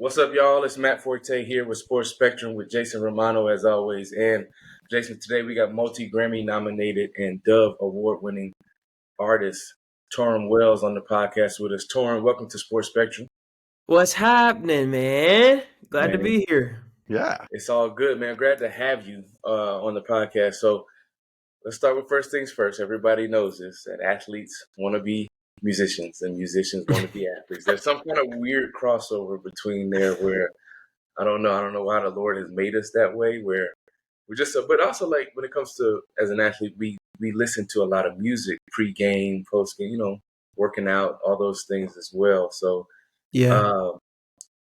What's up, y'all? It's Matt Forte here with Sports Spectrum with Jason Romano, as always. And Jason, today we got multi-Grammy nominated and Dove award-winning artist Tauren Wells on the podcast with us. Tauren, welcome to Sports Spectrum. What's happening, man? Glad to Man, be here. Yeah. it's all good, man. Glad to have you on the podcast. So let's start with first things first. Everybody knows this, that athletes want to be musicians and musicians want to be athletes. There's some kind of weird crossover between there where I don't know why the Lord has made us that way, where we're just, but also like when it comes to as an athlete, we listen to a lot of music pre-game, post-game, working out, all those things as well. So, Yeah.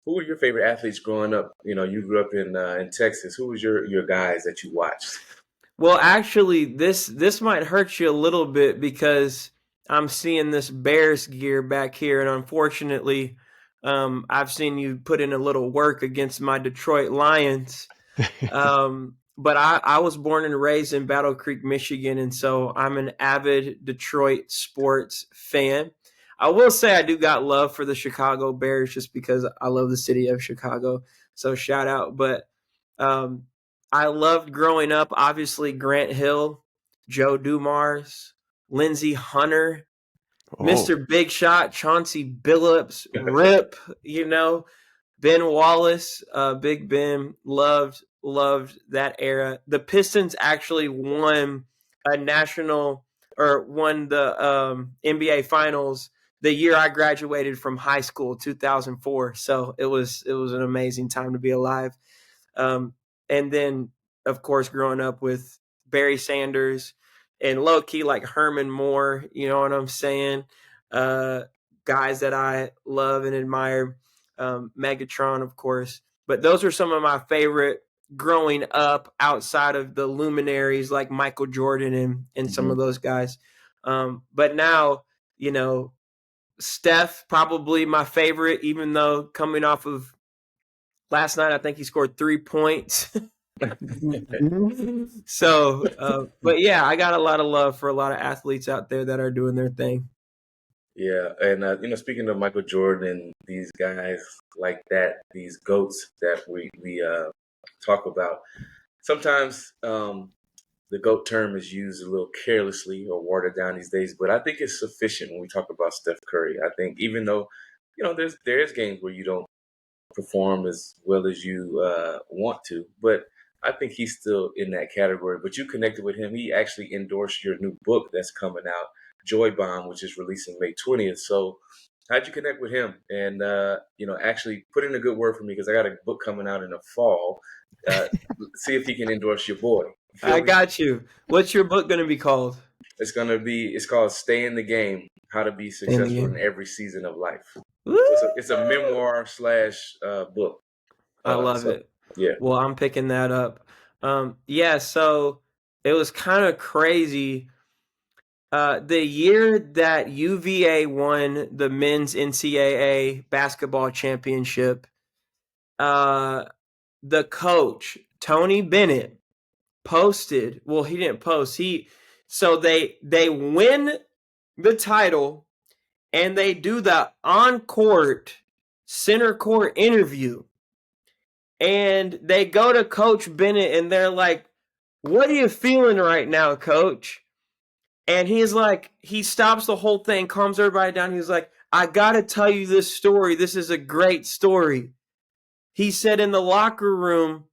who were your favorite athletes growing up? You grew up in Texas. Who was your guys that you watched? Well, actually, this might hurt you a little bit because I'm seeing this Bears gear back here, and unfortunately, I've seen you put in a little work against my Detroit Lions. But I was born and raised in Battle Creek, Michigan, and so I'm an avid Detroit sports fan. I will say I do got love for the Chicago Bears just because I love the city of Chicago. So shout out. But I loved growing up, obviously, Grant Hill, Joe Dumars, Lindsey Hunter, Mr. Big Shot, Chauncey Billups, Rip, Ben Wallace, Big Ben, loved that era. The Pistons actually won the NBA Finals the year I graduated from high school, 2004. So it was an amazing time to be alive. And then, of course, growing up with Barry Sanders and low key like Herman Moore, you know what I'm saying? Guys that I love and admire. Megatron, of course. But those are some of my favorite growing up outside of the luminaries like Michael Jordan and some of those guys. But now, Steph, probably my favorite, even though coming off of last night, I think he scored 3 points. So, but yeah, I got a lot of love for a lot of athletes out there that are doing their thing. Yeah, and speaking of Michael Jordan and these guys like that, these GOATs that we talk about, sometimes the GOAT term is used a little carelessly or watered down these days, but I think it's sufficient when we talk about Steph Curry. I think even though, there's games where you don't perform as well as you want to, but I think he's still in that category. But you connected with him. He actually endorsed your new book that's coming out, Joy Bomb, which is releasing May 20th. So how'd you connect with him? And, actually put in a good word for me because I got a book coming out in the fall. See if he can endorse your boy. I got you. What's your book going to be called? It's called Stay in the Game, How to Be Successful in Every Season of Life. So it's a memoir / book. I love it. Yeah. Well, I'm picking that up. So it was kind of crazy. The year that UVA won the men's NCAA basketball championship, the coach, Tony Bennett, posted. Well, he didn't post. So they win the title and they do the on-court, center court interview. And they go to Coach Bennett and they're like, "What are you feeling right now, Coach?" And he's like, he stops the whole thing, calms everybody down. He's like, "I got to tell you this story. This is a great story." He said in the locker room,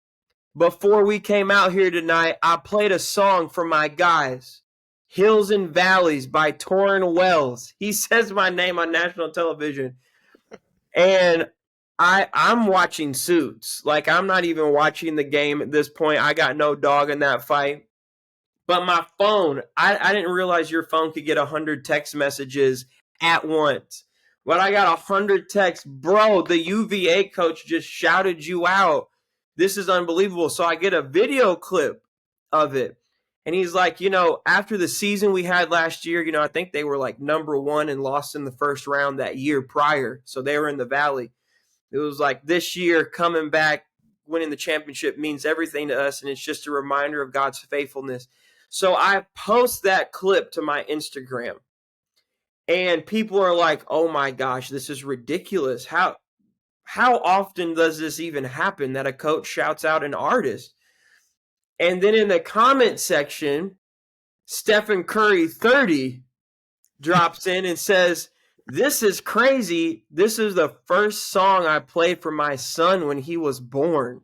before we came out here tonight, I played a song for my guys, Hills and Valleys by Tauren Wells. He says my name on national television. And I'm watching Suits. Like, I'm not even watching the game at this point. I got no dog in that fight. But my phone, I didn't realize your phone could get 100 text messages at once. But I got 100 texts. Bro, the UVA coach just shouted you out. This is unbelievable. So I get a video clip of it. And he's like, after the season we had last year, I think they were like number 1 and lost in the first round that year prior. So they were in the Valley. It was like this year coming back, winning the championship means everything to us. And it's just a reminder of God's faithfulness. So I post that clip to my Instagram. And people are like, "Oh my gosh, this is ridiculous. How how often does this even happen that a coach shouts out an artist? And then in the comment section, Stephen Curry 30 drops in and says, "This is crazy. This is the first song I played for my son when he was born.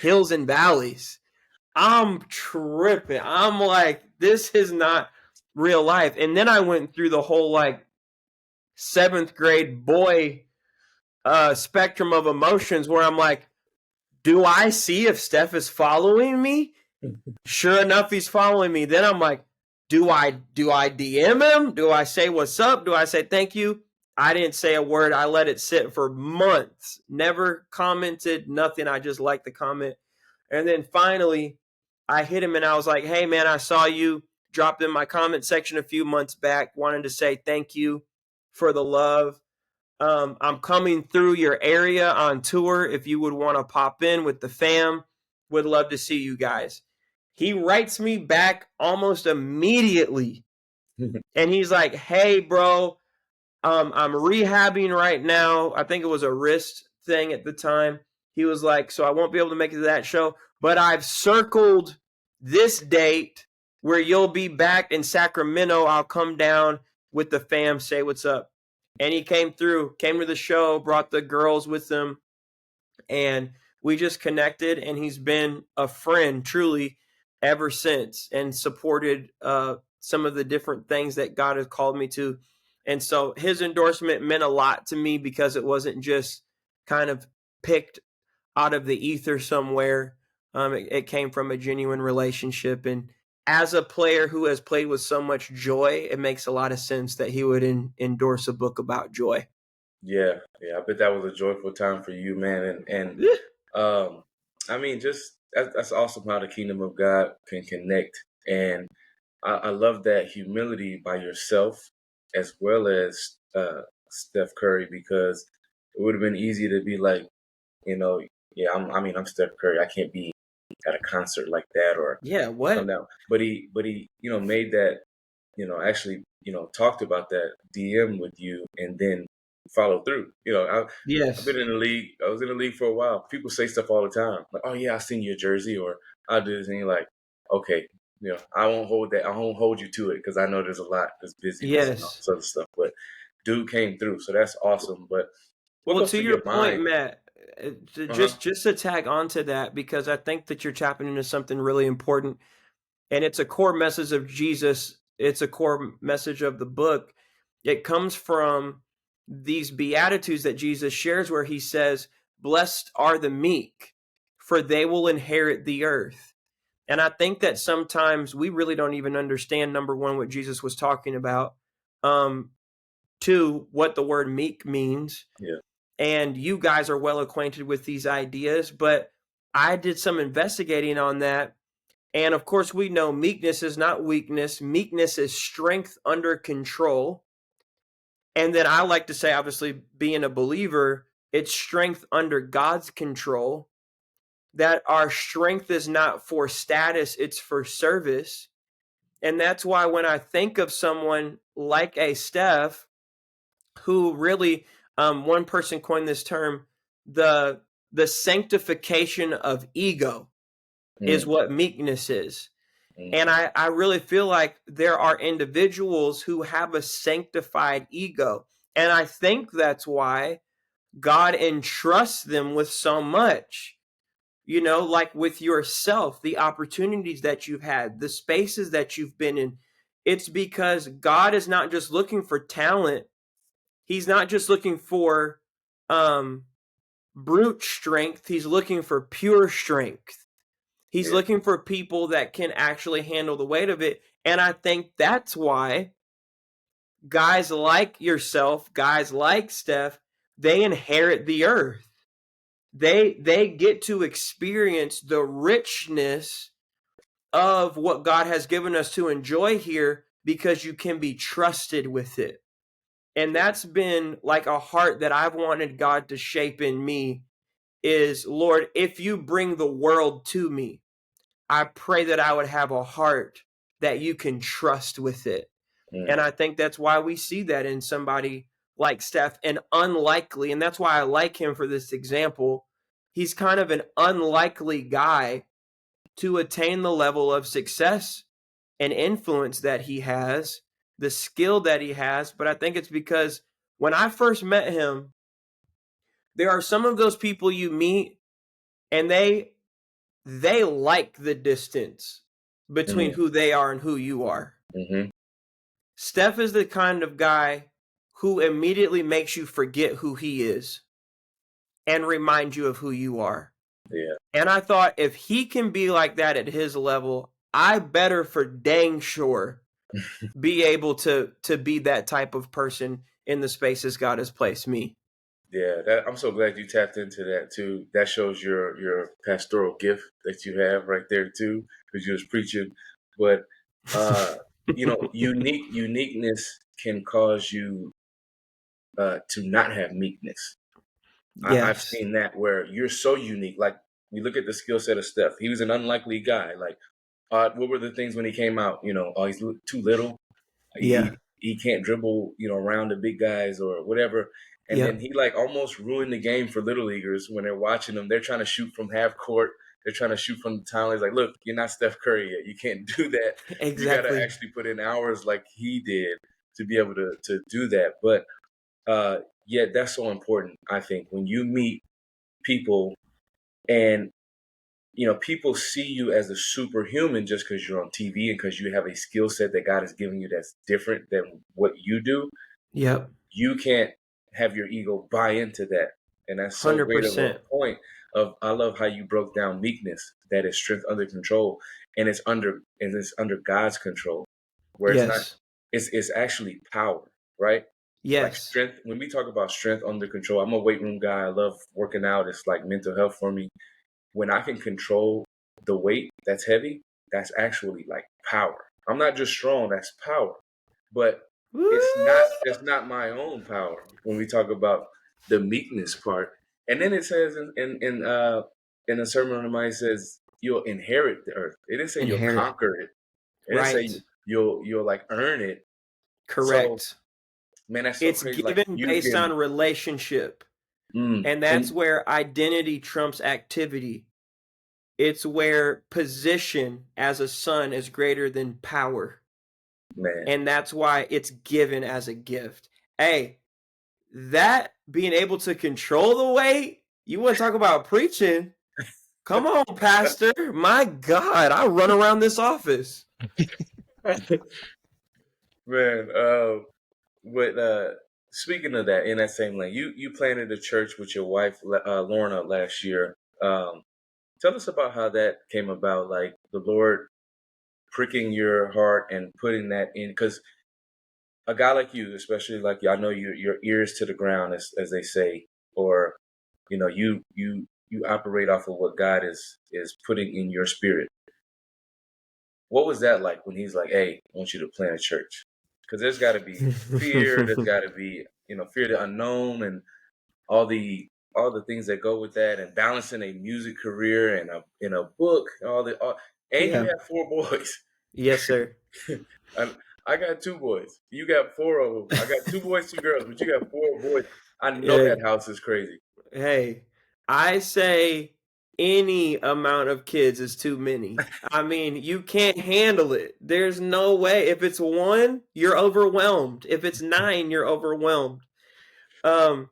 Hills and Valleys." I'm tripping. I'm like, this is not real life. And then I went through the whole like 7th grade boy spectrum of emotions where I'm like, do I see if Steph is following me? Sure enough, he's following me. Then I'm like, do I DM him? Do I say what's up? Do I say thank you? I didn't say a word. I let it sit for months. Never commented, nothing. I just liked the comment. And then finally, I hit him and I was like, hey, man, I saw you dropped in my comment section a few months back. Wanted to say thank you for the love. I'm coming through your area on tour. If you would want to pop in with the fam, would love to see you guys. He writes me back almost immediately. And he's like, hey, bro, I'm rehabbing right now. I think it was a wrist thing at the time. He was like, so I won't be able to make it to that show, but I've circled this date where you'll be back in Sacramento. I'll come down with the fam, say what's up. And he came through, came to the show, brought the girls with him, and we just connected, and he's been a friend truly ever since, and supported some of the different things that God has called me to. And so his endorsement meant a lot to me because it wasn't just kind of picked out of the ether somewhere. It came from a genuine relationship. And as a player who has played with so much joy, it makes a lot of sense that he would endorse a book about joy. Yeah, I bet that was a joyful time for you, man. And I mean, just that's awesome how the kingdom of God can connect. And I love that humility by yourself as well as Steph Curry, because it would have been easy to be like, yeah, I'm Steph Curry. I can't be at a concert like that or Yeah, come what? down. But he, made that, actually, talked about that DM with you and then follow through. I've Yes. been in the league. I was in the league for a while. People say stuff all the time, like, "Oh yeah, I'll send you a jersey," or "I'll do this," and you're like, "Okay, I won't hold that. I won't hold you to it because I know there's a lot, there's busyness and all Yes. this other stuff." But dude came through, so that's awesome. But what Well, goes to through your your point, mind? Matt, Uh huh. just to tag onto that, because I think that you're tapping into something really important, and it's a core message of Jesus. It's a core message of the book. It comes from these beatitudes that Jesus shares, where he says, "Blessed are the meek, for they will inherit the earth." And I think that sometimes we really don't even understand, number one, what Jesus was talking about. Um, two, what the word meek means. Yeah. And you guys are well acquainted with these ideas, but I did some investigating on that. And of course, we know meekness is not weakness. Meekness is strength under control. And then I like to say, obviously, being a believer, it's strength under God's control. That our strength is not for status, it's for service. And that's why when I think of someone like a Steph, who really, one person coined this term, the sanctification of ego is Mm, what meekness is. mm, And I really feel like there are individuals who have a sanctified ego. And I think that's why God entrusts them with so much. Like with yourself, the opportunities that you've had, the spaces that you've been in. It's because God is not just looking for talent. He's not just looking for um, brute strength. He's looking for pure strength. He's yeah. looking for people that can actually handle the weight of it. And I think that's why guys like yourself, guys like Steph, they inherit the earth. They get to experience the richness of what God has given us to enjoy here because you can be trusted with it. And that's been like a heart that I've wanted God to shape in me is, Lord, if you bring the world to me, I pray that I would have a heart that you can trust with it. Mm, And I think that's why we see that in somebody like Steph, an unlikely, and that's why I like him for this example. He's kind of an unlikely guy to attain the level of success and influence that he has, the skill that he has. But I think it's because when I first met him, there are some of those people you meet and they like the distance between who they are and who you are. Mm-hmm. Steph is the kind of guy who immediately makes you forget who he is and remind you of who you are. Yeah. And I thought if he can be like that at his level, I better for dang sure be able to be that type of person in the spaces God has placed me. Yeah, I'm so glad you tapped into that too. That shows your pastoral gift that you have right there too, because you was preaching. But uniqueness can cause you to not have meekness. I've Yes. seen that where you're so unique. Like you look at the skill set of Steph. He was an unlikely guy. Like, what were the things when he came out? Oh, he's too little. Yeah. He can't dribble, around the big guys or whatever. And then Yep. he like almost ruined the game for little leaguers when they're watching them. They're trying to shoot from half court. They're trying to shoot from the timeline. It's like, look, you're not Steph Curry yet. You can't do that. You got to Exactly. actually put in hours like he did to be able to do that. But yeah, that's so important. I think when you meet people and people see you as a superhuman just because you're on TV and because you have a skill set that God has given you that's different than what you do. Yep. You can't have your ego buy into that. And that's so great of a 100%. point I love how you broke down meekness, that is strength under control, and it's under God's control, where it's not, Yes. it's actually power, right? Like Yes. strength, when we talk about strength under control, I'm a weight room guy. I love working out. It's like mental health for me. When I can control the weight that's heavy, that's actually like power. I'm not just strong, that's power. But it's not my own power when we talk about the meekness part. And then it says in a sermon on the mount, it says you'll inherit the earth. It didn't say you'll Inherit. conquer it. It didn't say Right. you'll like earn it. So Correct. man, that's so It's crazy. Like given you based on can relationship. And that's and where identity trumps activity. It's where position as a son is greater than power. man. And that's why it's given as a gift. Hey, that being able to control the weight, you want to talk about preaching? Come on, Pastor. My God, I run around this office. Man, but speaking of that, in that same lane, you planted a church with your wife, Lorna, last year. Tell us about how that came about, like the Lord pricking your heart and putting that in, because a guy like you, especially like you, I know your ears to the ground, as they say, or you operate off of what God is putting in your spirit. What was that like when he's like, "Hey, I want you to plant a church"? Because there's got to be fear. There's got to be fear of the unknown and all the things that go with that, and balancing a music career and a book, and you Yeah. have 4 boys. Yes, sir. And I got 2 boys. You got 4 of them. I got 2 boys, 2 girls, but you got 4 boys. I know that Hey, house is crazy. hey, I say any amount of kids is too many. I mean, you can't handle it. There's no way. If it's 1, you're overwhelmed. If it's 9, you're overwhelmed. Um,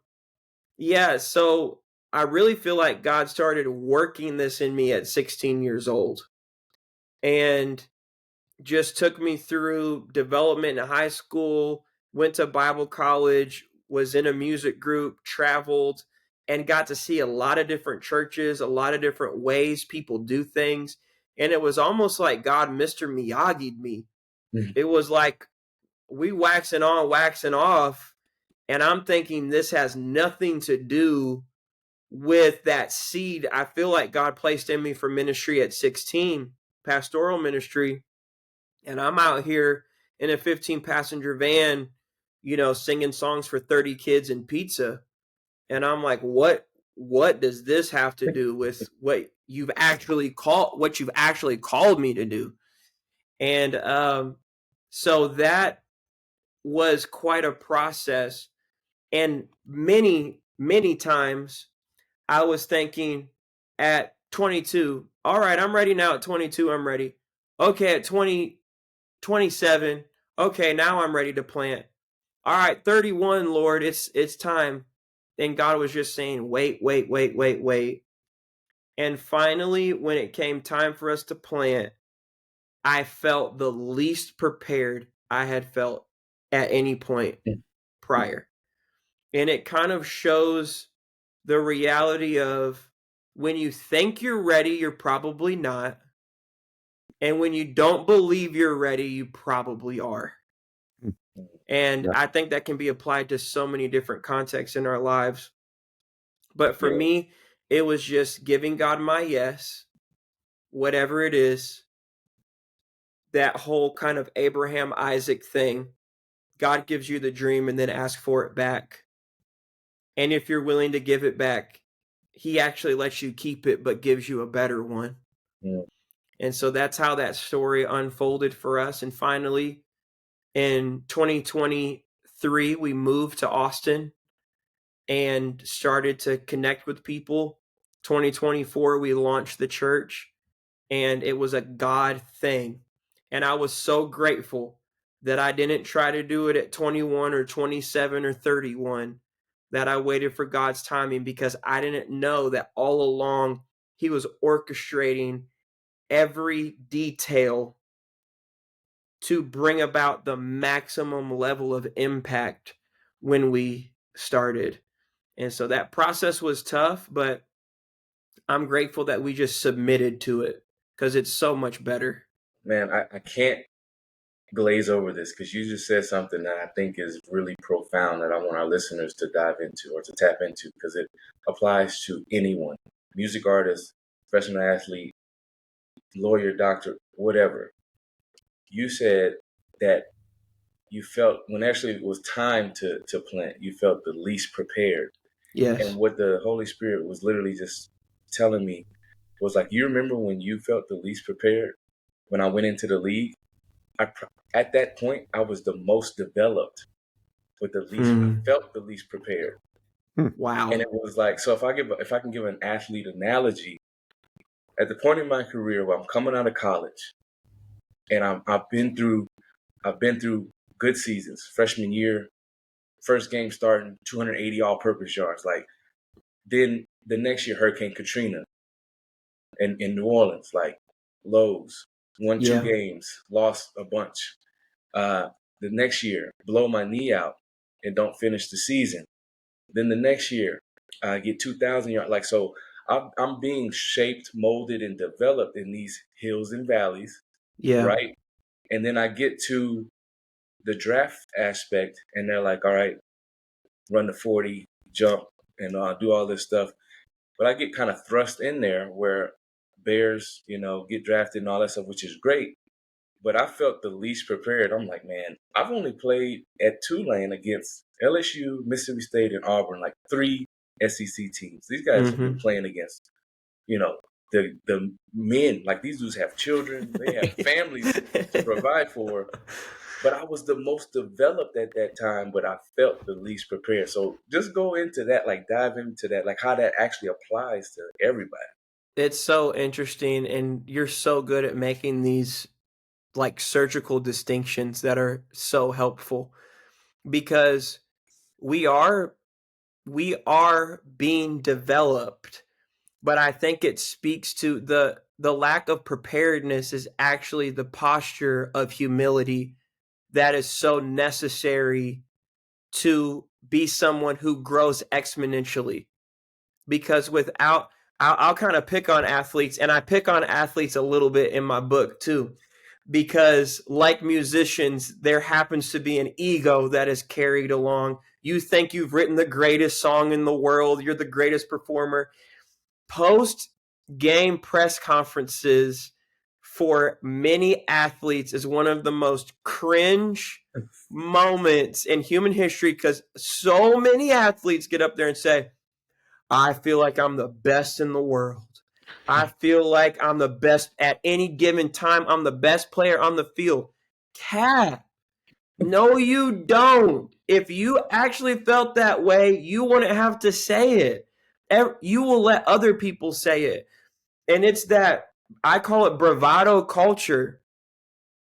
yeah, so I really feel like God started working this in me at 16 years old and just took me through development in high school, went to Bible college, was in a music group, traveled, and got to see a lot of different churches, a lot of different ways people do things. And it was almost like God Mr. Miyagi'd me. It was like we waxing on, waxing off. And I'm thinking this has nothing to do with that seed I feel like God placed in me for ministry at 16, pastoral ministry. And I'm out here in a 15-passenger van, singing songs for 30 kids and pizza. And I'm like, what does this have to do with what you've actually called me to do? And so that was quite a process. And many, many times I was thinking at 22, all right, I'm ready now. At 22, I'm ready. Okay, at 27, okay, now I'm ready to plant. All right, 31, Lord, it's time. And God was just saying, wait, wait, wait, wait, wait. And finally, when it came time for us to plant, I felt the least prepared I had felt at any point prior. And it kind of shows the reality of when you think you're ready, you're probably not. And when you don't believe you're ready, you probably are. And I think that can be applied to so many different contexts in our lives. But for me, it was just giving God my yes, whatever it is, that whole kind of Abraham Isaac thing. God gives you the dream and then ask for it back. And if you're willing to give it back, he actually lets you keep it, but gives you a better one. Yeah. And so that's how that story unfolded for us. And finally, in 2023, we moved to Austin and started to connect with people. 2024, we launched the church, and it was a God thing. And I was so grateful that I didn't try to do it at 21 or 27 or 31, that I waited for God's timing, because I didn't know that all along he was orchestrating every detail to bring about the maximum level of impact when we started. And so that process was tough, but I'm grateful that we just submitted to it, because it's so much better. Man, I can't glaze over this because you just said something that I think is really profound that I want our listeners to dive into or to tap into, because it applies to anyone, music artist, professional athlete, lawyer, doctor, whatever. You said that you felt when actually it was time to plant, you felt the least prepared. Yes. And what the Holy Spirit was literally just telling me was like, you remember when you felt the least prepared when I went into the league? At that point, I was the most developed, with the least. I felt the least prepared. Wow. And it was like, so if I can give an athlete analogy, at the point in my career where I'm coming out of college, and I've been through good seasons. Freshman year, first game starting, 280 all-purpose yards. Like, then the next year, Hurricane Katrina in New Orleans, like lows, won 2 games, lost a bunch. The next year, blow my knee out and don't finish the season. Then the next year, I get 2,000 yards. Like, so I'm being shaped, molded, and developed in these hills and valleys, right? And then I get to the draft aspect, and they're like, all right, run the 40, jump, and do all this stuff. But I get kind of thrust in there where Bears, get drafted and all that stuff, which is great. But I felt the least prepared. I'm like, man, I've only played at Tulane against LSU, Mississippi State, and Auburn, like 3 SEC teams. These guys have been playing against, the men. Like, these dudes have children, they have families to provide for. But I was the most developed at that time, but I felt the least prepared. So just go into that, like dive into that, like how that actually applies to everybody. It's so interesting, and you're so good at making these like surgical distinctions that are so helpful, because we are being developed, but I think it speaks to the lack of preparedness is actually the posture of humility that is so necessary to be someone who grows exponentially. Because without, I'll kind of pick on athletes, and I pick on athletes a little bit in my book too, because like musicians, there happens to be an ego that is carried along. You think you've written the greatest song in the world, you're the greatest performer. Post game press conferences for many athletes is one of the most cringe moments in human history, because so many athletes get up there and say, I feel like I'm the best in the world. I feel like I'm the best at any given time. I'm the best player on the field. Cat, No, you don't. If you actually felt that way, you wouldn't have to say it. You will let other people say it. And it's that, I call it bravado culture,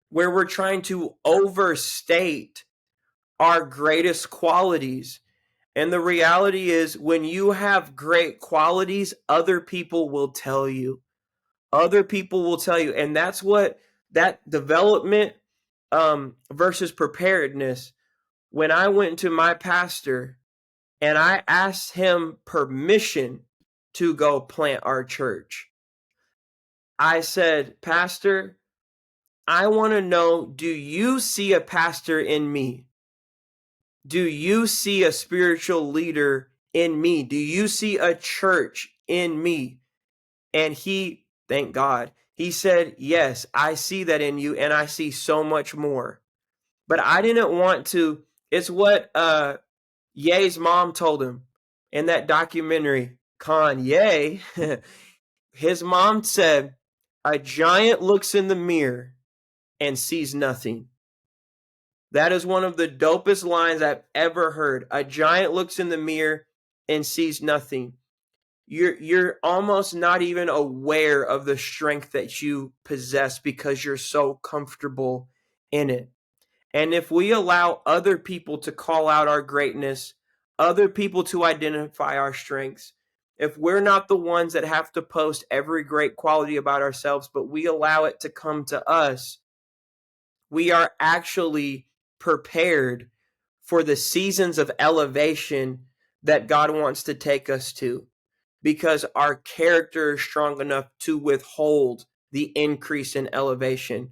where we're trying to overstate our greatest qualities. And the reality is, when you have great qualities, other people will tell you. Other people will tell you. And that's what that development versus preparedness. When I went to my pastor and I asked him permission to go plant our church, I said, Pastor, I want to know, do you see a pastor in me? Do you see a spiritual leader in me? Do you see a church in me? And he, thank God, he said, yes, I see that in you, and I see so much more. But I didn't want to. It's what Ye's mom told him in that documentary, Kanye. His mom said, a giant looks in the mirror and sees nothing. That is one of the dopest lines I've ever heard. A giant looks in the mirror and sees nothing. You're almost not even aware of the strength that you possess because you're so comfortable in it. And if we allow other people to call out our greatness, other people to identify our strengths, if we're not the ones that have to post every great quality about ourselves, but we allow it to come to us, we are actually prepared for the seasons of elevation that God wants to take us to, because our character is strong enough to withhold the increase in elevation.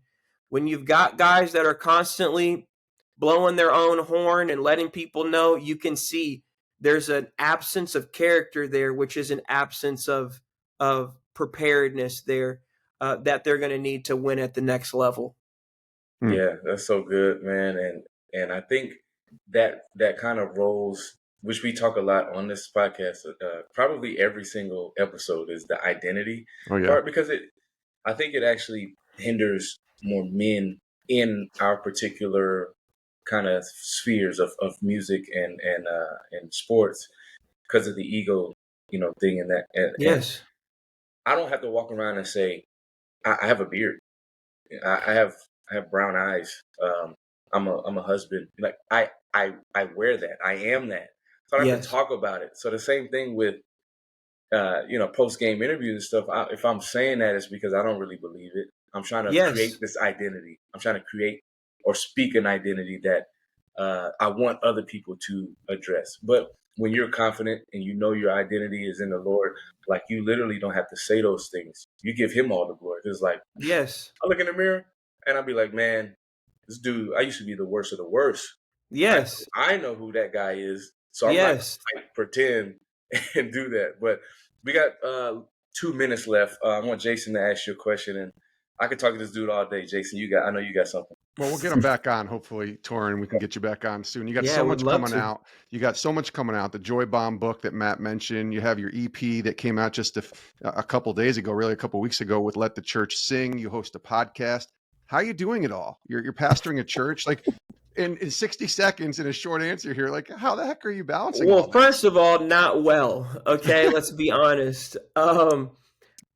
When you've got guys that are constantly blowing their own horn and letting people know, you can see there's an absence of character there, which is an absence of preparedness there, that they're going to need to win at the next level. Yeah, that's so good, man. And I think that kind of rolls, which we talk a lot on this podcast, probably every single episode, is the identity part, because I think it actually hinders more men in our particular kind of spheres of music and sports, because of the ego, thing, and that. And Yes. I don't have to walk around and say I have a beard. I have brown eyes. I'm a husband. Like I wear that. I am that. So I don't have to Yes. talk about it. So the same thing with post game interviews and stuff. If I'm saying that, it's because I don't really believe it. I'm trying to create Yes. this identity. I'm trying to create or speak an identity that I want other people to address. But when you're confident and you know your identity is in the Lord, like, you literally don't have to say those things. You give Him all the glory. It's like, Yes. I look in the mirror and I'll be like, man, this dude, I used to be the worst of the worst. Yes. I know who that guy is, so I'm not Yes. gonna pretend and do that. But we got 2 minutes left. I want Jason to ask you a question, and I could talk to this dude all day. Jason, I know you got something. Well, we'll get him back on. Hopefully, Tauren, we can get you back on soon. You got Yeah, so I would much love coming to. out. You got so much coming out. The Joy Bomb book that Matt mentioned. You have your EP that came out just a couple days ago, really a couple weeks ago, with Let the Church Sing. You host a podcast. How are you doing it all? You're pastoring a church. Like, in 60 seconds, in a short answer here, like, how the heck are you balancing all Well, that? first of all, not well. Okay, let's be honest.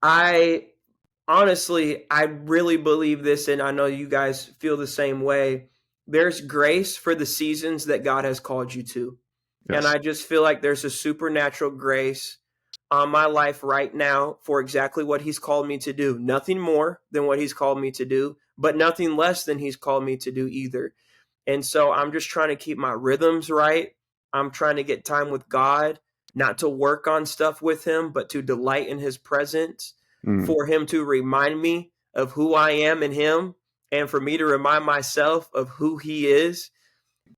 I honestly, I really believe this, and I know you guys feel the same way. There's grace for the seasons that God has called you to. Yes. And I just feel like there's a supernatural grace on my life right now for exactly what He's called me to do. Nothing more than what He's called me to do, but nothing less than He's called me to do either. And so I'm just trying to keep my rhythms right. I'm trying to get time with God, not to work on stuff with Him, but to delight in His presence, for Him to remind me of who I am in Him, and for me to remind myself of who He is.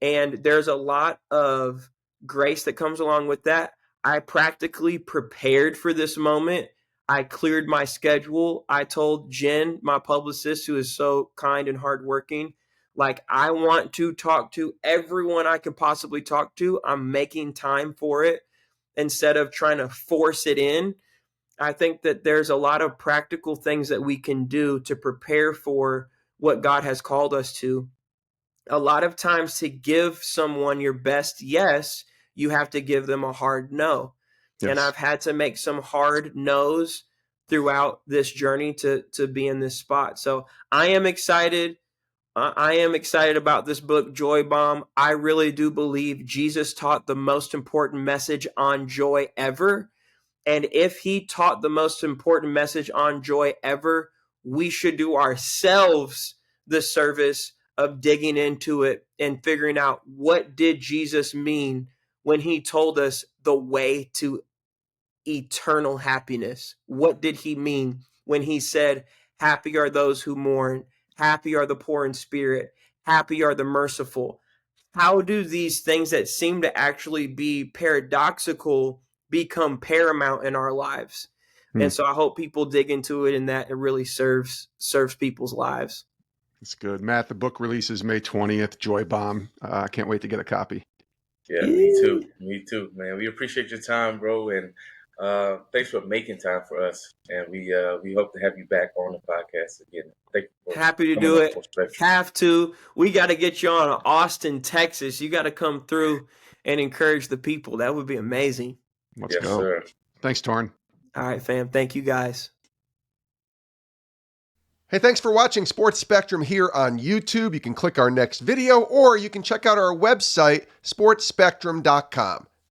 And there's a lot of grace that comes along with that. I practically prepared for this moment. I cleared my schedule. I told Jen, my publicist, who is so kind and hardworking, like, I want to talk to everyone I can possibly talk to. I'm making time for it instead of trying to force it in. I think that there's a lot of practical things that we can do to prepare for what God has called us to. a lot of times to give someone your best yes, you have to give them a hard no. Yes. And I've had to make some hard no's throughout this journey to be in this spot. So I am excited. I am excited about this book, Joy Bomb. I really do believe Jesus taught the most important message on joy ever. And if he taught the most important message on joy ever, we should do ourselves the service of digging into it and figuring out, what did Jesus mean when he told us the way to eternal happiness? What did he mean when he said, happy are those who mourn, happy are the poor in spirit, happy are the merciful? How do these things that seem to actually be paradoxical become paramount in our lives? And so I hope people dig into it, and that it really serves people's lives. It's good. Matt, the book releases May 20th, Joy Bomb. I can't wait to get a copy. Yeah, me too, man. We appreciate your time, bro, and thanks for making time for us. And we hope to have you back on the podcast again. Thank you for Happy to do it. Have to. We got to get you on Austin, Texas. You got to come through and encourage the people. That would be amazing. Let's go. Sir. Thanks, Tauren. All right, fam. Thank you, guys. Hey, thanks for watching Sports Spectrum here on YouTube. You can click our next video, or you can check out our website, sportspectrum.com.